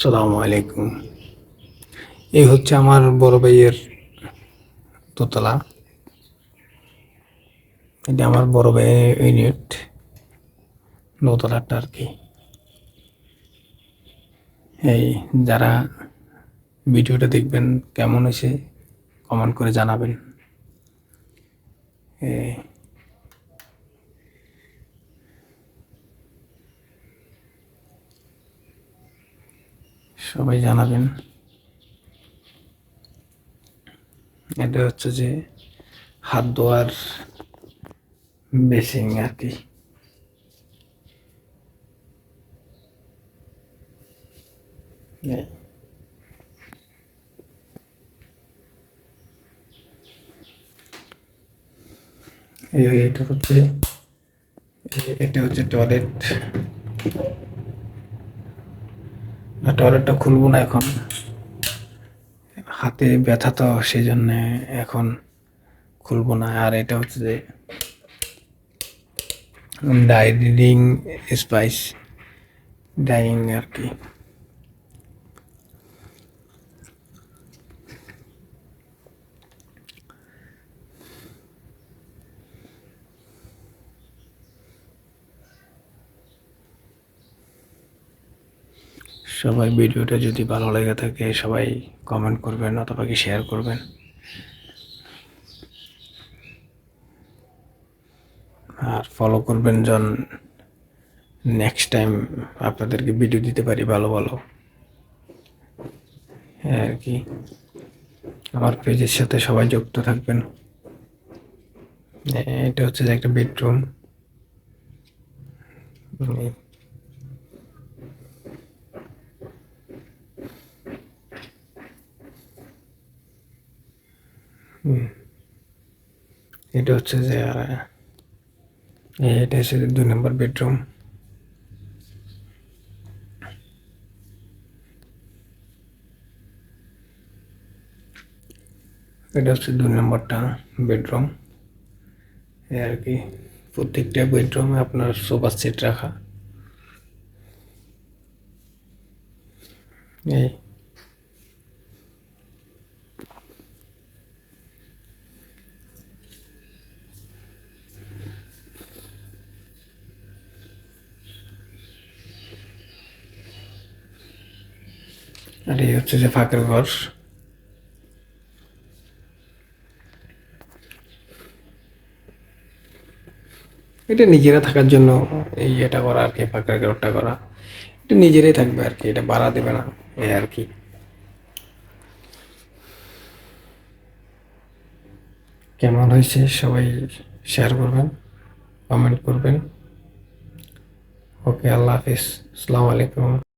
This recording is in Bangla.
আসসালামু আলাইকুম। এই হচ্ছে আমার বড় ভাইয়ের দোতলা। এটা আমার বড় ভাইয়ের ইউনিট, দোতলাটা আর কি। এই যারা ভিডিওটা দেখবেন কেমন হয়েছে কমেন্ট করে জানাবেন। এই সবাই জানাবেন। এটা হচ্ছে যে হাত ধোয়ার বেসিং আর কি। এই এটা হচ্ছে এটা হচ্ছে টয়লেট। টয়লেটটা খুলবো না এখন, হাতে ব্যথা তো সেই জন্যে এখন খুলবো না। আর এটা হচ্ছে যে ডাইনিং স্পাইস, ডাইনিং আর কি। সবাই ভিডিওটা যদি ভালো লেগে থাকে সবাই কমেন্ট করবেন অথবা কি শেয়ার করবেন। আর ফলো করবেন যেন নেক্সট টাইম আপনাদেরকে ভিডিও দিতে পারি ভালো ভালো। হ্যাঁ আর কি, আমার পেজের সাথে সবাই যুক্ত থাকবেন। এটা হচ্ছে যে একটা বেডরুম। এটা হচ্ছে যে এটা হচ্ছে 2 নম্বর বেডরুম। এটা হচ্ছে 2 নম্বরটা বেডরুম। আর কি প্রত্যেকটা বেডরুমে আপনার সোফা সেট রাখা। এই আর এই হচ্ছে যে ফাঁকের ঘর। এটা নিজেরা থাকার জন্য এই এটা করা আর কি, ফাঁকের ঘরটা করা। এটা নিজেরাই থাকবে আর কি, এটা ভাড়া দেবে না এই আর কি। কেমন হয়েছে সবাই শেয়ার করবেন, কমেন্ট করবেন। ওকে, আল্লাহ হাফিজ, আসসালামু আলাইকুম।